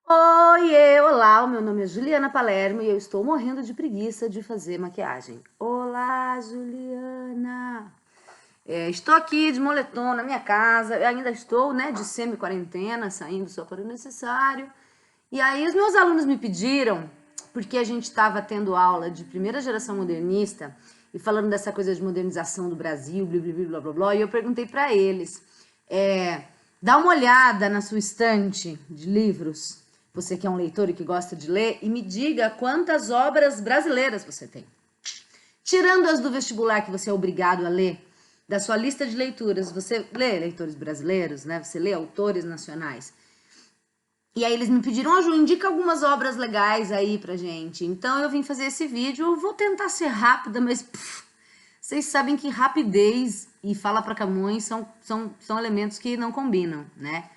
Oiê, olá, o meu nome é Juliana Palermo e eu estou morrendo de preguiça de fazer maquiagem. Olá, Juliana! Estou aqui de moletom na minha casa, eu ainda estou, né, de semi-quarentena, saindo só para o necessário. E aí os meus alunos me pediram, porque a gente estava tendo aula de primeira geração modernista e falando dessa coisa de modernização do Brasil, blá, blá, blá, blá, blá, blá, e eu perguntei para eles, dá uma olhada na sua estante de livros, você que é um leitor e que gosta de ler, e me diga quantas obras brasileiras você tem. Tirando as do vestibular que você é obrigado a ler, da sua lista de leituras, você lê leitores brasileiros, né? Você lê autores nacionais. E aí eles me pediram, Ju, indica algumas obras legais aí pra gente. Então eu vim fazer esse vídeo, eu vou tentar ser rápida, mas vocês sabem que rapidez e fala pra Camões são elementos que não combinam, né?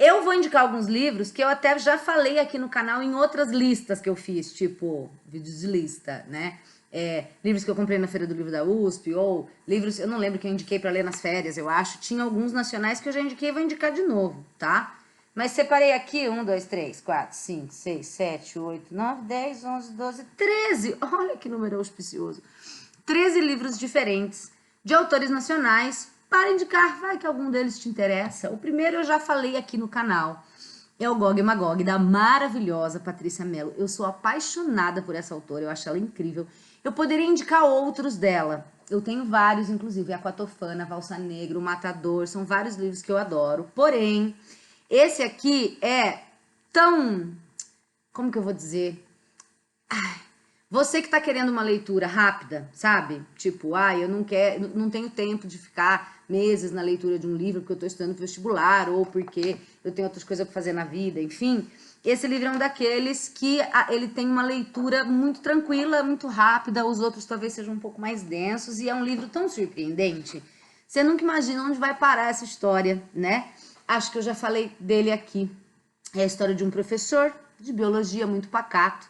Eu vou indicar alguns livros que eu até já falei aqui no canal em outras listas que eu fiz, tipo vídeos de lista, né? Livros que eu comprei na Feira do Livro da USP, ou livros, eu não lembro que eu indiquei para ler nas férias, eu acho. Tinha alguns nacionais que eu já indiquei e vou indicar de novo, tá? Mas separei aqui 1, 2, 3, 4, 5, 6, 7, 8, 9, 10, 11, 12, 13. Olha que número auspicioso. 13 livros diferentes de autores nacionais para indicar, vai que algum deles te interessa. O primeiro eu já falei aqui no canal, é o Gog e Magog, da maravilhosa Patrícia Mello. Eu sou apaixonada por essa autora, eu acho ela incrível. Eu poderia indicar outros dela. Eu tenho vários, inclusive, Aquatofana, Valsa Negra, O Matador, são vários livros que eu adoro. Porém, esse aqui é tão... Como que eu vou dizer? Você que tá querendo uma leitura rápida, sabe? Tipo, eu não tenho tempo de ficar meses na leitura de um livro porque eu tô estudando pro vestibular ou porque eu tenho outras coisas para fazer na vida, enfim. Esse livro é um daqueles que ele tem uma leitura muito tranquila, muito rápida, os outros talvez sejam um pouco mais densos e é um livro tão surpreendente. Você nunca imagina onde vai parar essa história, né? Acho que eu já falei dele aqui. É a história de um professor de biologia muito pacato,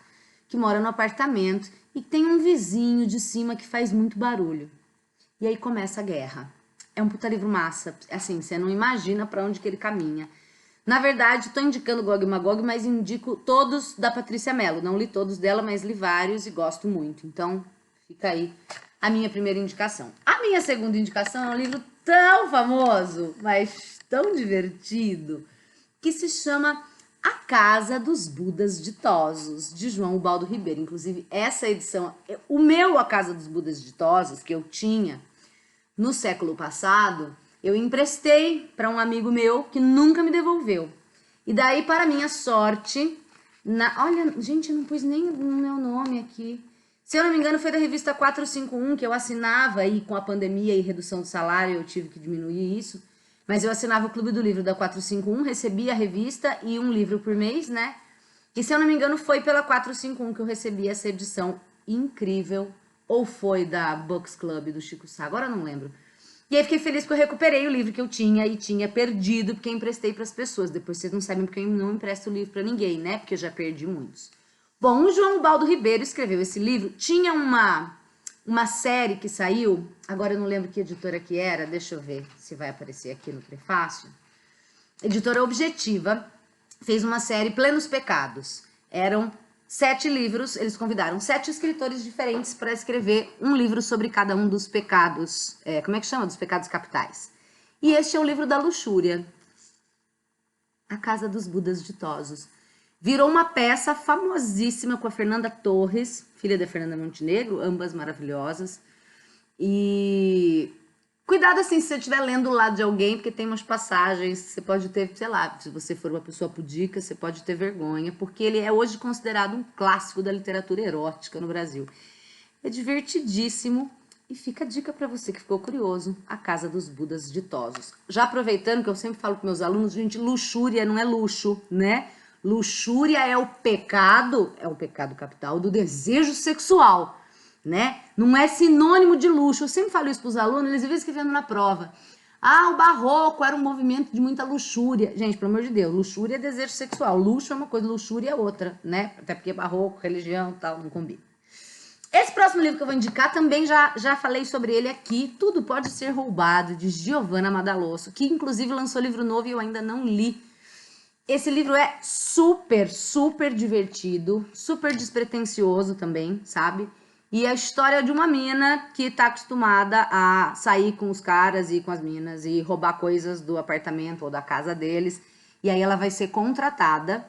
que mora no apartamento e tem um vizinho de cima que faz muito barulho. E aí começa a guerra. É um puta livro massa, assim, você não imagina para onde que ele caminha. Na verdade, tô indicando Gog e Magog, mas indico todos da Patrícia Mello. Não li todos dela, mas li vários e gosto muito. Então, fica aí a minha primeira indicação. A minha segunda indicação é um livro tão famoso, mas tão divertido, que se chama A Casa dos Budas Ditosos, de João Ubaldo Ribeiro. Inclusive, essa edição, o meu A Casa dos Budas Ditosos, que eu tinha no século passado, eu emprestei para um amigo meu que nunca me devolveu. E daí, para minha sorte, olha, gente, eu não pus nem o meu nome aqui. Se eu não me engano, foi da revista 451 que eu assinava e com a pandemia e redução do salário eu tive que diminuir isso. Mas eu assinava o Clube do Livro da 451, recebia a revista e um livro por mês, né? E se eu não me engano, foi pela 451 que eu recebi essa edição incrível. Ou foi da Books Club do Chico Sá, agora eu não lembro. E aí fiquei feliz porque eu recuperei o livro que eu tinha e tinha perdido porque eu emprestei para as pessoas. Depois vocês não sabem porque eu não empresto o livro para ninguém, né? Porque eu já perdi muitos. Bom, o João Ubaldo Ribeiro escreveu esse livro. Tinha uma série que saiu, agora eu não lembro que editora que era, deixa eu ver se vai aparecer aqui no prefácio. Editora Objetiva fez uma série Plenos Pecados. Eram 7 livros, eles convidaram 7 escritores diferentes para escrever um livro sobre cada um dos pecados, como é que chama? Dos pecados capitais. E este é o livro da luxúria, A Casa dos Budas Ditosos. Virou uma peça famosíssima com a Fernanda Torres, filha da Fernanda Montenegro, ambas maravilhosas. E cuidado assim se você estiver lendo do lado de alguém, porque tem umas passagens, você pode ter, sei lá, se você for uma pessoa pudica, você pode ter vergonha, porque ele é hoje considerado um clássico da literatura erótica no Brasil. É divertidíssimo e fica a dica para você que ficou curioso, A Casa dos Budas Ditosos. Já aproveitando que eu sempre falo com meus alunos, gente, luxúria não é luxo, né? Luxúria é o pecado capital do desejo sexual, né? Não é sinônimo de luxo. Eu sempre falo isso para os alunos, eles vivem escrevendo na prova. O barroco era um movimento de muita luxúria. Gente, pelo amor de Deus, luxúria é desejo sexual. Luxo é uma coisa, luxúria é outra, né? Até porque barroco, religião e tal, não combina. Esse próximo livro que eu vou indicar também já falei sobre ele aqui. Tudo Pode Ser Roubado, de Giovanna Madalosso, que inclusive lançou livro novo e eu ainda não li. Esse livro é super, super divertido, super despretensioso também, sabe? E é a história de uma mina que tá acostumada a sair com os caras e com as minas e roubar coisas do apartamento ou da casa deles. E aí ela vai ser contratada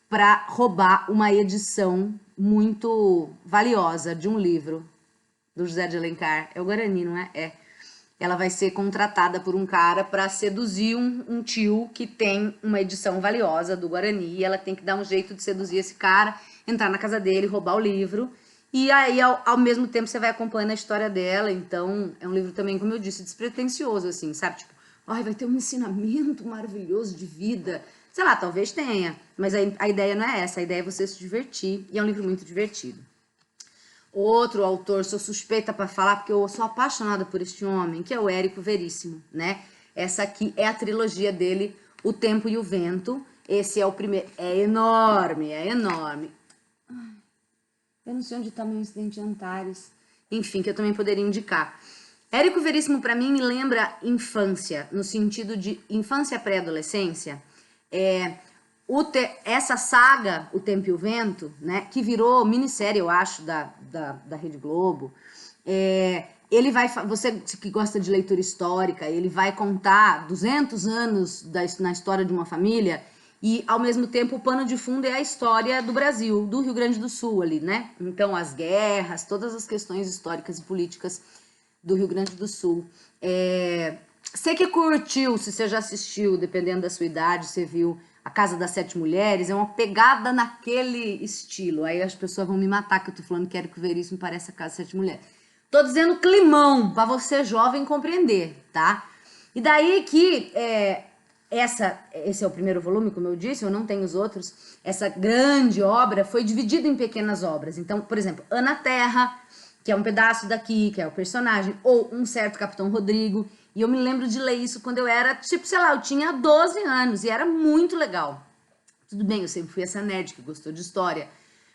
para roubar uma edição muito valiosa de um livro do José de Alencar. É o Guarani, não é? É. Ela vai ser contratada por um cara para seduzir um tio que tem uma edição valiosa do Guarani. E ela tem que dar um jeito de seduzir esse cara, entrar na casa dele, roubar o livro. E aí, ao mesmo tempo, você vai acompanhando a história dela. Então, é um livro também, como eu disse, despretensioso, assim, sabe? Tipo, ai, vai ter um ensinamento maravilhoso de vida. Sei lá, talvez tenha. Mas a ideia não é essa. A ideia é você se divertir. E é um livro muito divertido. Outro autor, sou suspeita para falar, porque eu sou apaixonada por este homem, que é o Érico Veríssimo, né? Essa aqui é a trilogia dele, O Tempo e o Vento. Esse é o primeiro. É enorme, é enorme. Eu não sei onde está meu incidente de Antares. Enfim, que eu também poderia indicar. Érico Veríssimo, para mim, me lembra infância, no sentido de infância pré-adolescência. Essa saga, O Tempo e o Vento, né, que virou minissérie, eu acho, da Rede Globo, ele vai, você que gosta de leitura histórica, ele vai contar 200 anos na história de uma família e, ao mesmo tempo, o pano de fundo é a história do Brasil, do Rio Grande do Sul ali, né? Então, as guerras, todas as questões históricas e políticas do Rio Grande do Sul. Você que curtiu, se você já assistiu, dependendo da sua idade, você viu A Casa das Sete Mulheres, é uma pegada naquele estilo. Aí as pessoas vão me matar que eu tô falando que Érico Veríssimo parece A Casa das Sete Mulheres. Tô dizendo climão, pra você jovem compreender, tá? E daí que esse é o primeiro volume, como eu disse, eu não tenho os outros. Essa grande obra foi dividida em pequenas obras. Então, por exemplo, Ana Terra, que é um pedaço daqui, que é o personagem, ou Um Certo Capitão Rodrigo. E eu me lembro de ler isso quando eu era, tipo, sei lá, eu tinha 12 anos e era muito legal. Tudo bem, eu sempre fui essa nerd que gostou de história,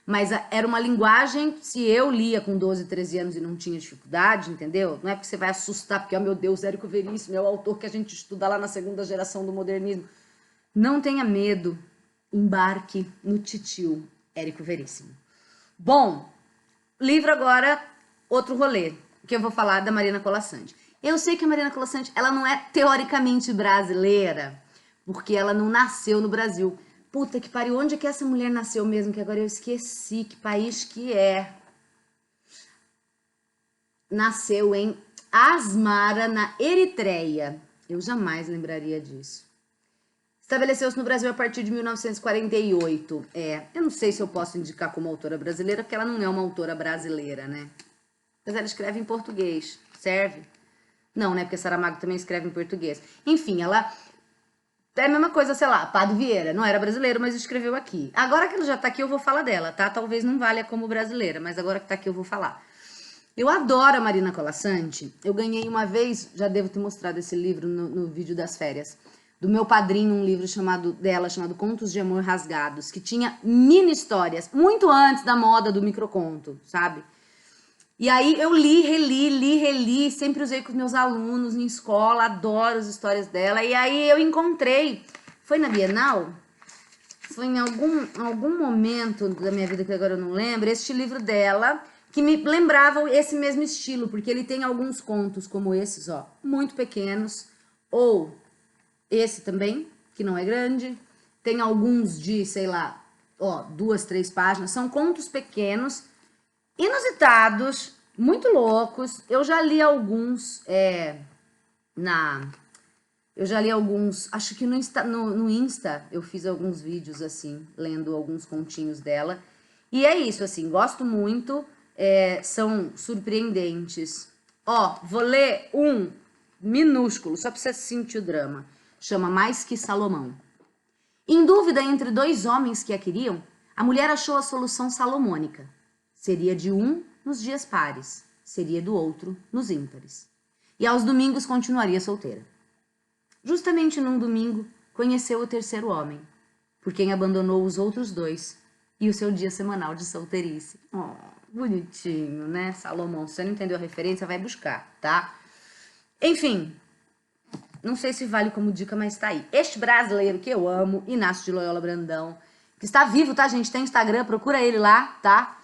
mas era uma linguagem, se eu lia com 12, 13 anos e não tinha dificuldade, entendeu? Não é porque você vai assustar, porque, oh meu Deus, Érico Veríssimo é o autor que a gente estuda lá na segunda geração do modernismo. Não tenha medo, embarque no titio Érico Veríssimo. Bom, livro agora, outro rolê, que eu vou falar da Marina Colasanti. Eu sei que a Marina Colasanti, ela não é teoricamente brasileira, porque ela não nasceu no Brasil. Puta que pariu, onde é que essa mulher nasceu mesmo? Que agora eu esqueci que país que é. Nasceu em Asmara, na Eritreia. Eu jamais lembraria disso. Estabeleceu-se no Brasil a partir de 1948. Eu não sei se eu posso indicar como autora brasileira, porque ela não é uma autora brasileira, né? Mas ela escreve em português. Serve? Não, né? Porque Saramago também escreve em português. Enfim, ela é a mesma coisa, sei lá, Padre Vieira. Não era brasileiro, mas escreveu aqui. Agora que ela já tá aqui, eu vou falar dela, tá? Talvez não valha como brasileira, mas agora que tá aqui eu vou falar. Eu adoro a Marina Colasanti. Eu ganhei uma vez, já devo ter mostrado esse livro no vídeo das férias, do meu padrinho, um livro chamado Contos de Amor Rasgados, que tinha mini histórias, muito antes da moda do microconto, sabe? E aí eu li, reli, sempre usei com os meus alunos em escola, adoro as histórias dela. E aí eu encontrei, foi na Bienal? Foi em algum momento da minha vida que agora eu não lembro, este livro dela, que me lembrava esse mesmo estilo, porque ele tem alguns contos como esses, ó, muito pequenos, ou esse também, que não é grande, tem alguns de, sei lá, ó, 2, 3 páginas, são contos pequenos, inusitados, muito loucos. Eu já li alguns acho que no Insta eu fiz alguns vídeos assim, lendo alguns continhos dela. E é isso, assim, gosto muito, são surpreendentes. Ó, vou ler um minúsculo, só pra você sentir o drama. Chama Mais que Salomão. Em dúvida entre dois homens que a queriam, a mulher achou a solução salomônica. Seria de um nos dias pares, seria do outro nos ímpares. E aos domingos continuaria solteira. Justamente num domingo, conheceu o terceiro homem, por quem abandonou os outros dois e o seu dia semanal de solteirice. Oh, bonitinho, né, Salomão? Se você não entendeu a referência, vai buscar, tá? Enfim, não sei se vale como dica, mas tá aí. Este brasileiro que eu amo, Inácio de Loyola Brandão, que está vivo, tá, gente? Tem Instagram, procura ele lá, tá?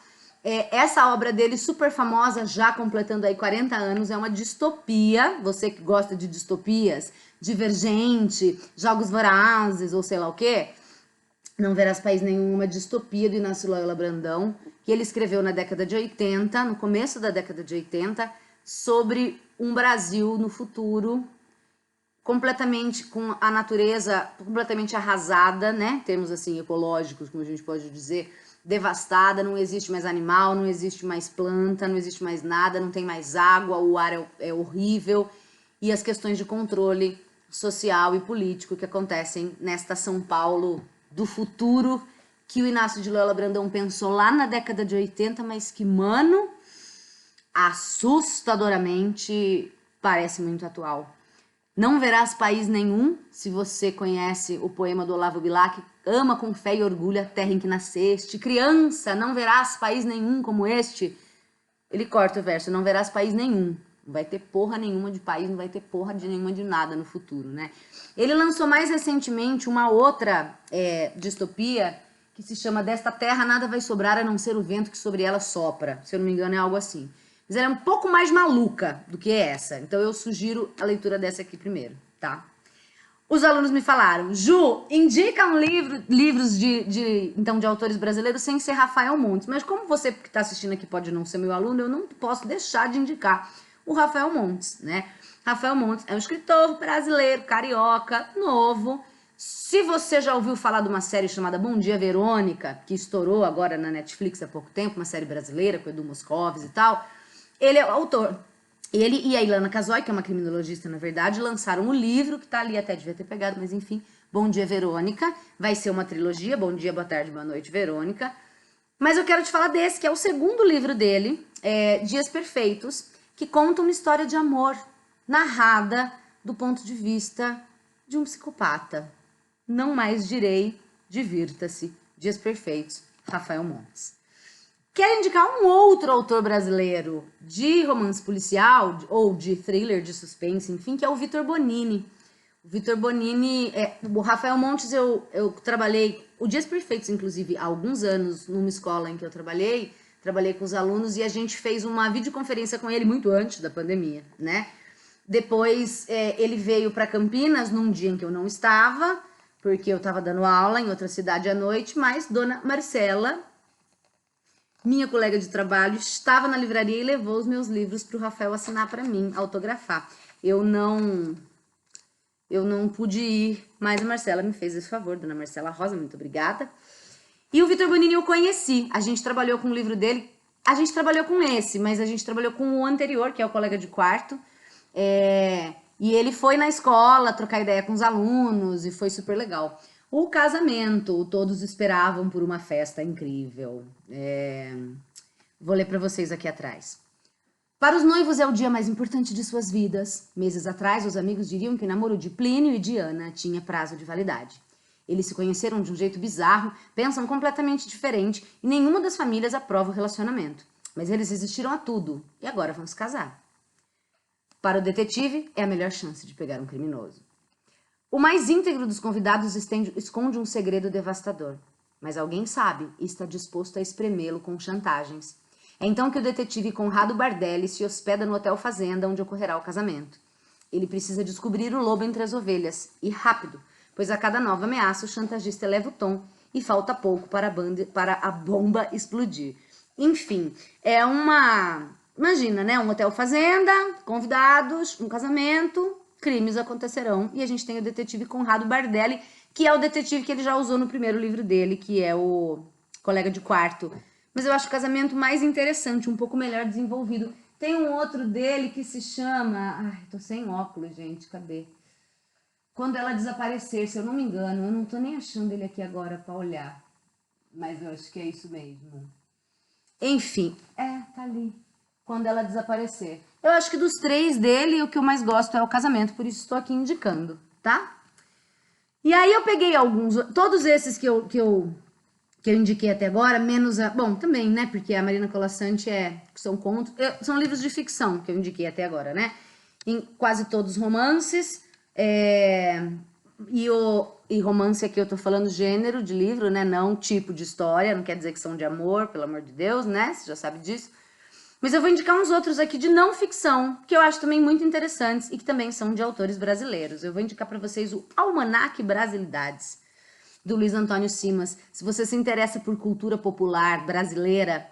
Essa obra dele, super famosa, já completando aí 40 anos, é uma distopia. Você que gosta de distopias, Divergente, Jogos Vorazes ou sei lá o quê, não verás país nenhum, uma distopia do Inácio Loyola Brandão, que ele escreveu na década de 80, no começo da década de 80, sobre um Brasil no futuro completamente com a natureza completamente arrasada, né? Em termos assim ecológicos, como a gente pode dizer, devastada, não existe mais animal, não existe mais planta, não existe mais nada, não tem mais água, o ar é horrível, e as questões de controle social e político que acontecem nesta São Paulo do futuro, que o Inácio de Loyola Brandão pensou lá na década de 80, mas que, mano, assustadoramente parece muito atual. Não verás país nenhum, se você conhece o poema do Olavo Bilac, ama com fé e orgulho a terra em que nasceste. Criança, não verás país nenhum como este. Ele corta o verso, não verás país nenhum. Não vai ter porra nenhuma de país, não vai ter porra de nenhuma de nada no futuro, né? Ele lançou mais recentemente uma outra distopia que se chama Desta Terra Nada Vai Sobrar a Não Ser o Vento que Sobre Ela Sopra. Se eu não me engano é algo assim. Mas ela é um pouco mais maluca do que essa. Então eu sugiro a leitura dessa aqui primeiro, tá? Os alunos me falaram, Ju, indica livros de autores brasileiros sem ser Rafael Montes. Mas como você que está assistindo aqui pode não ser meu aluno, eu não posso deixar de indicar o Rafael Montes, né? Rafael Montes é um escritor brasileiro, carioca, novo. Se você já ouviu falar de uma série chamada Bom Dia, Verônica, que estourou agora na Netflix há pouco tempo, uma série brasileira com Edu Moscovis e tal, ele é o autor. Ele e a Ilana Casoy, que é uma criminologista, na verdade, lançaram um livro que tá ali, até devia ter pegado, mas enfim, Bom Dia, Verônica. Vai ser uma trilogia, Bom Dia, Boa Tarde, Boa Noite, Verônica. Mas eu quero te falar desse, que é o segundo livro dele, Dias Perfeitos, que conta uma história de amor narrada do ponto de vista de um psicopata. Não mais direi, divirta-se. Dias Perfeitos, Rafael Montes. Quero indicar um outro autor brasileiro de romance policial ou de thriller, de suspense, enfim, que é o Vitor Bonini. O Vitor Bonini, o Rafael Montes, eu trabalhei, o Dias Perfeitos, inclusive, há alguns anos, numa escola em que eu trabalhei com os alunos e a gente fez uma videoconferência com ele muito antes da pandemia, né? Depois ele veio para Campinas num dia em que eu não estava, porque eu estava dando aula em outra cidade à noite, mas Dona Marcela, minha colega de trabalho, estava na livraria e levou os meus livros para o Rafael assinar para mim, autografar. Eu não pude ir, mas a Marcela me fez esse favor, Dona Marcela Rosa, muito obrigada. E o Vitor Bonini eu conheci, a gente trabalhou com o livro dele, a gente trabalhou com esse, mas a gente trabalhou com o anterior, que é o Colega de Quarto, e ele foi na escola trocar ideia com os alunos e foi super legal. O casamento, todos esperavam por uma festa incrível. Vou ler para vocês aqui atrás. Para os noivos é o dia mais importante de suas vidas. Meses atrás, os amigos diriam que o namoro de Plínio e de Ana tinha prazo de validade. Eles se conheceram de um jeito bizarro, pensam completamente diferente e nenhuma das famílias aprova o relacionamento. Mas eles resistiram a tudo e agora vão se casar. Para o detetive, é a melhor chance de pegar um criminoso. O mais íntegro dos convidados esconde um segredo devastador, mas alguém sabe e está disposto a espremê-lo com chantagens. É então que o detetive Conrado Bardelli se hospeda no Hotel Fazenda, onde ocorrerá o casamento. Ele precisa descobrir o lobo entre as ovelhas, e rápido, pois a cada nova ameaça o chantagista eleva o tom e falta pouco para a bomba explodir. Enfim, é uma... Imagina, né? Um Hotel Fazenda, convidados, um casamento, crimes acontecerão. E a gente tem o detetive Conrado Bardelli, que é o detetive que ele já usou no primeiro livro dele, que é o Colega de Quarto. Mas eu acho o casamento mais interessante, um pouco melhor desenvolvido. Tem um outro dele que se chama... Ai, tô sem óculos, gente, cadê? Quando Ela Desaparecer, se eu não me engano. Eu não tô nem achando ele aqui agora pra olhar. Mas eu acho que é isso mesmo. Enfim, tá ali. Quando Ela Desaparecer. Eu acho que dos três dele, o que eu mais gosto é o casamento, por isso estou aqui indicando, tá? E aí eu peguei alguns, todos esses que eu indiquei até agora, menos a... Bom, também, né, porque a Marina Colasanti são contos, são livros de ficção que eu indiquei até agora, né? Em quase todos romances, E romance aqui eu tô falando gênero de livro, né? Não tipo de história, não quer dizer que são de amor, pelo amor de Deus, né? Você já sabe disso. Mas eu vou indicar uns outros aqui de não ficção, que eu acho também muito interessantes e que também são de autores brasileiros. Eu vou indicar para vocês o Almanaque Brasilidades, do Luiz Antônio Simas. Se você se interessa por cultura popular brasileira,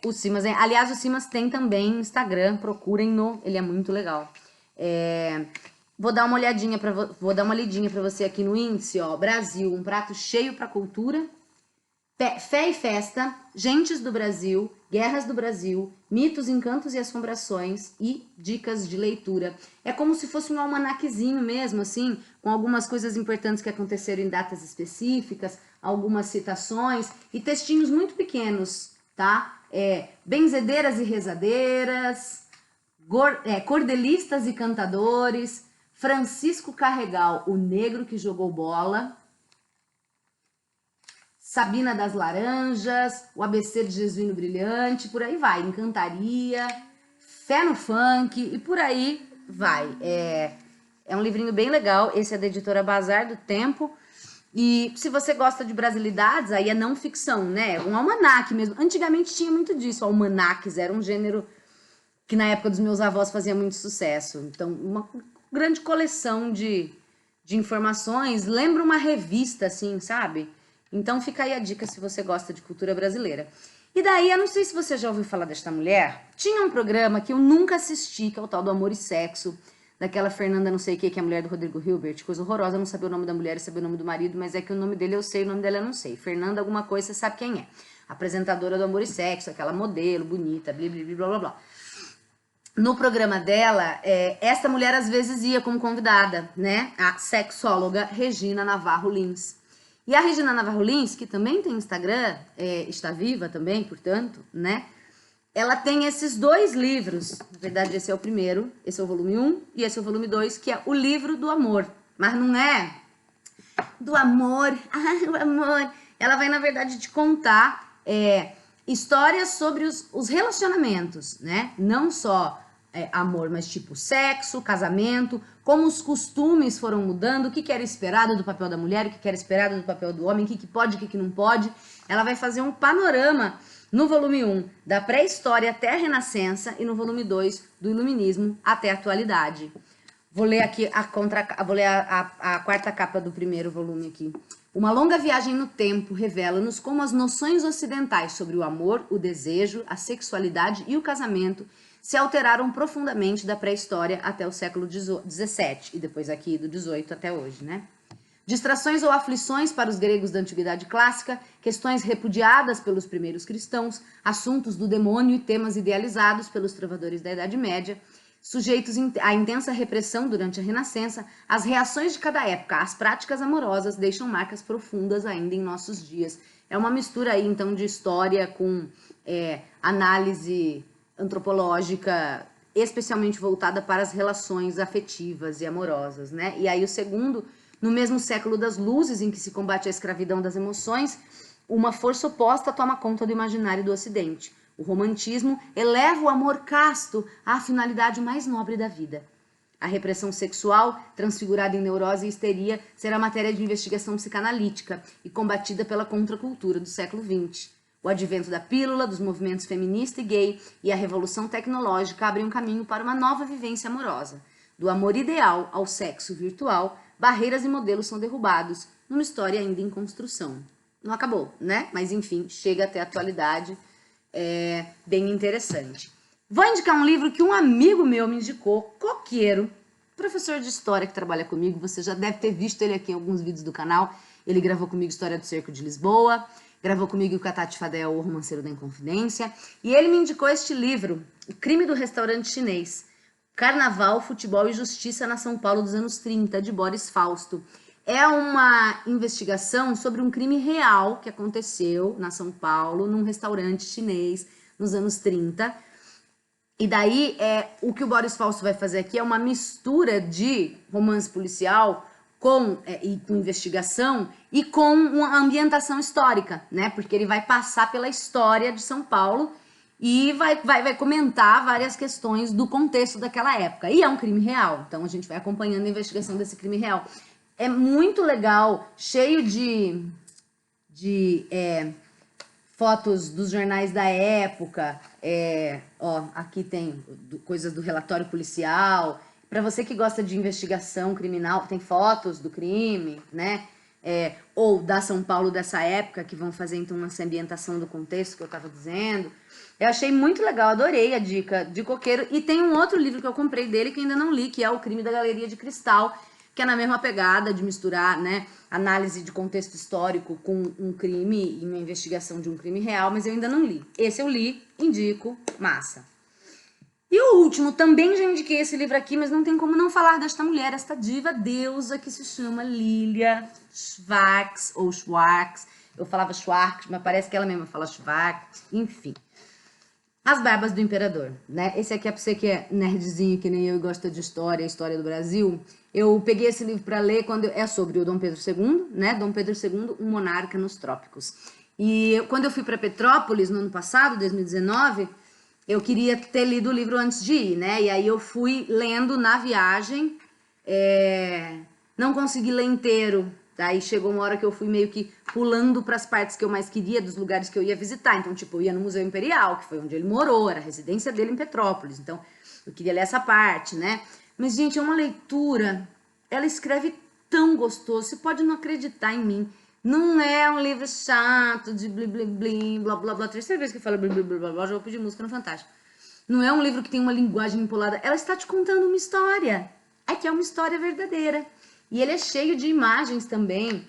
o Simas... Aliás, o Simas tem também Instagram, procurem no, ele é muito legal. Vou dar uma olhadinha vou dar uma lidinha para você aqui no índice, ó. Brasil, um prato cheio para cultura. Fé e Festa, Gentes do Brasil, Guerras do Brasil, Mitos, Encantos e Assombrações e Dicas de Leitura. É como se fosse um almanaquezinho mesmo, assim, com algumas coisas importantes que aconteceram em datas específicas, algumas citações e textinhos muito pequenos, tá? Benzedeiras e rezadeiras, cordelistas e cantadores, Francisco Carregal, o negro que jogou bola, Sabina das Laranjas, o ABC de Jesuíno Brilhante, por aí vai, Encantaria, Fé no Funk e por aí vai. É um livrinho bem legal, esse é da editora Bazar do Tempo. E se você gosta de brasilidades, aí é não ficção, né? Um almanaque mesmo. Antigamente tinha muito disso, almanaques, era um gênero que na época dos meus avós fazia muito sucesso. Então, uma grande coleção de informações, lembra uma revista, assim, sabe? Então fica aí a dica se você gosta de cultura brasileira. E daí, eu não sei se você já ouviu falar desta mulher, tinha um programa que eu nunca assisti, que é o tal do Amor e Sexo, daquela Fernanda não sei o que é a mulher do Rodrigo Hilbert, coisa horrorosa, não saber o nome da mulher e saber o nome do marido, mas é que o nome dele eu sei, o nome dela eu não sei. Fernanda alguma coisa, você sabe quem é. Apresentadora do Amor e Sexo, aquela modelo bonita, blá, blá, blá, blá, blá. No programa dela, esta mulher às vezes ia como convidada, né? A sexóloga Regina Navarro Lins. E a Regina Navarro Lins, que também tem Instagram, está viva também, portanto, né? Ela tem esses dois livros. Na verdade, esse é o primeiro, esse é o volume 1 e esse é o volume 2, que é o livro do amor. Mas não é do amor, o amor. Ela vai, na verdade, te contar histórias sobre os relacionamentos, né? Não só amor, mas tipo sexo, casamento, como os costumes foram mudando, o que era esperado do papel da mulher, o que era esperado do papel do homem, o que pode, o que não pode. Ela vai fazer um panorama no volume 1 da pré-história até a Renascença e no volume 2 do Iluminismo até a atualidade. Vou ler aqui vou ler a quarta capa do primeiro volume aqui. Uma longa viagem no tempo revela-nos como as noções ocidentais sobre o amor, o desejo, a sexualidade e o casamento se alteraram profundamente da pré-história até o século XVII e depois aqui do XVIII até hoje, né? Distrações ou aflições para os gregos da Antiguidade Clássica, questões repudiadas pelos primeiros cristãos, assuntos do demônio e temas idealizados pelos trovadores da Idade Média, sujeitos à intensa repressão durante a Renascença, as reações de cada época às práticas amorosas deixam marcas profundas ainda em nossos dias. É uma mistura aí, então, de história com análise antropológica, especialmente voltada para as relações afetivas e amorosas, né? E aí o segundo, no mesmo século das luzes, em que se combate a escravidão das emoções, uma força oposta toma conta do imaginário do Ocidente. O romantismo eleva o amor casto à finalidade mais nobre da vida. A repressão sexual, transfigurada em neurose e histeria, será matéria de investigação psicanalítica e combatida pela contracultura do século XX. O advento da pílula, dos movimentos feminista e gay e a revolução tecnológica abrem um caminho para uma nova vivência amorosa. Do amor ideal ao sexo virtual, barreiras e modelos são derrubados, numa história ainda em construção. Não acabou, né? Mas enfim, chega até a atualidade, bem interessante. Vou indicar um livro que um amigo meu me indicou, Coqueiro, professor de história que trabalha comigo, você já deve ter visto ele aqui em alguns vídeos do canal, ele gravou comigo História do Cerco de Lisboa, gravou comigo o Catati Fadel, O Romanceiro da Inconfidência, e ele me indicou este livro, O Crime do Restaurante Chinês, Carnaval, Futebol e Justiça na São Paulo dos anos 30, de Boris Fausto. É uma investigação sobre um crime real que aconteceu na São Paulo, num restaurante chinês, nos anos 30. E daí, o que o Boris Fausto vai fazer aqui é uma mistura de romance policial com investigação e com uma ambientação histórica, né? Porque ele vai passar pela história de São Paulo e vai comentar várias questões do contexto daquela época. E é um crime real, então a gente vai acompanhando a investigação desse crime real. É muito legal, cheio de fotos dos jornais da época. Ó, aqui tem coisas do relatório policial. Para você que gosta de investigação criminal, tem fotos do crime, né? Ou da São Paulo dessa época, que vão fazer então essa ambientação do contexto que eu estava dizendo. Eu achei muito legal, adorei a dica de Coqueiro. E tem um outro livro que eu comprei dele que ainda não li, que é O Crime da Galeria de Cristal, que é na mesma pegada de misturar, né, análise de contexto histórico com um crime e uma investigação de um crime real, mas eu ainda não li. Esse eu li, indico, massa. E o último, também já indiquei esse livro aqui, mas não tem como não falar desta mulher, esta diva deusa que se chama Lilia Schwartz, ou Schwartz. Eu falava Schwartz, mas parece que ela mesma fala Schwartz, enfim. As Barbas do Imperador, né? Esse aqui é pra você que é nerdzinho, que nem eu, e gosta de história do Brasil. Eu peguei esse livro para ler quando é sobre o Dom Pedro II, né? Dom Pedro II, um monarca nos trópicos. E quando eu fui para Petrópolis no ano passado, 2019, eu queria ter lido o livro antes de ir, né? E aí eu fui lendo na viagem, não consegui ler inteiro. Daí chegou uma hora que eu fui meio que pulando para as partes que eu mais queria, dos lugares que eu ia visitar. Então, tipo, eu ia no Museu Imperial, que foi onde ele morou, era a residência dele em Petrópolis. Então, eu queria ler essa parte, né? Mas, gente, é uma leitura, ela escreve tão gostoso, você pode não acreditar em mim. Não é um livro chato de blim, blim, blim, blá, blá, blá. Terceira vez que eu falo blim, blim, blá, blá, blá, já vou pedir música no Fantástico. Não é um livro que tem uma linguagem empolada, ela está te contando uma história. Aqui é uma história verdadeira. E ele é cheio de imagens também,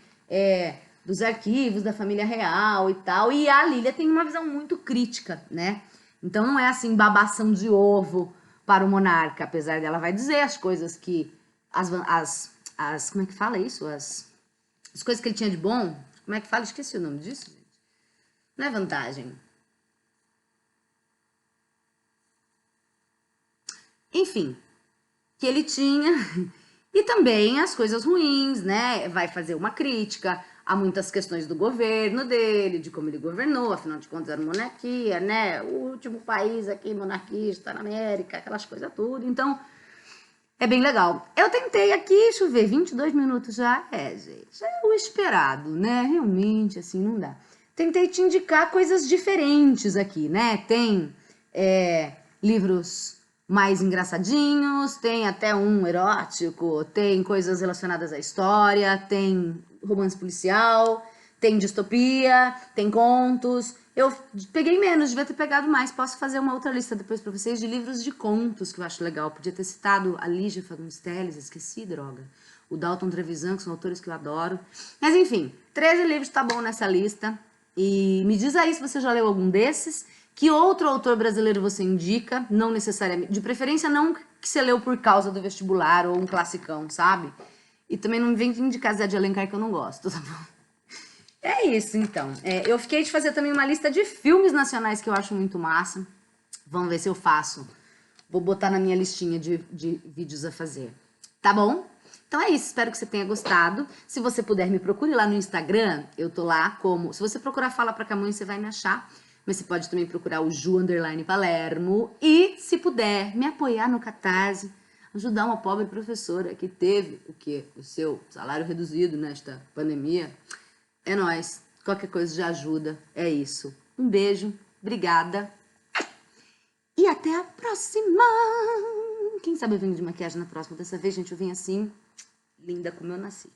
dos arquivos da família real e tal. E a Lilia tem uma visão muito crítica, né? Então não é assim babação de ovo para o monarca, apesar dela vai dizer as coisas que... como é que fala isso? As coisas que ele tinha de bom. Como é que fala? Esqueci o nome disso, gente. Não é vantagem. Enfim, que ele tinha... E também as coisas ruins, né? Vai fazer uma crítica a muitas questões do governo dele, de como ele governou, afinal de contas era monarquia, né? O último país aqui monarquista na América, aquelas coisas tudo. Então, é bem legal. Eu tentei aqui, deixa eu ver, 22 minutos já. Gente, já é o esperado, né? Realmente, assim, não dá. Tentei te indicar coisas diferentes aqui, né? Tem livros mais engraçadinhos, tem até um erótico, tem coisas relacionadas à história, tem romance policial, tem distopia, tem contos. Eu peguei menos, devia ter pegado mais. Posso fazer uma outra lista depois pra vocês de livros de contos que eu acho legal. Podia ter citado a Lígia Fagundes Telles, esqueci, droga. O Dalton Trevisan, que são autores que eu adoro. Mas enfim, 13 livros tá bom nessa lista. E me diz aí se você já leu algum desses. Que outro autor brasileiro você indica? Não necessariamente. De preferência, não que você leu por causa do vestibular ou um classicão, sabe? E também não me vem indicar Zé de Alencar, que eu não gosto, tá bom? É isso, então. Eu fiquei de fazer também uma lista de filmes nacionais que eu acho muito massa. Vamos ver se eu faço. Vou botar na minha listinha de vídeos a fazer. Tá bom? Então é isso, espero que você tenha gostado. Se você puder, me procure lá no Instagram. Eu tô lá como... Se você procurar Fala Pra Camões, você vai me achar. Mas você pode também procurar o Ju_Palermo. E, se puder, me apoiar no Catarse. Ajudar uma pobre professora que teve o seu salário reduzido nesta pandemia. É nóis. Qualquer coisa já ajuda. É isso. Um beijo. Obrigada. E até a próxima. Quem sabe eu venho de maquiagem na próxima. Dessa vez, gente, eu vim assim, linda como eu nasci.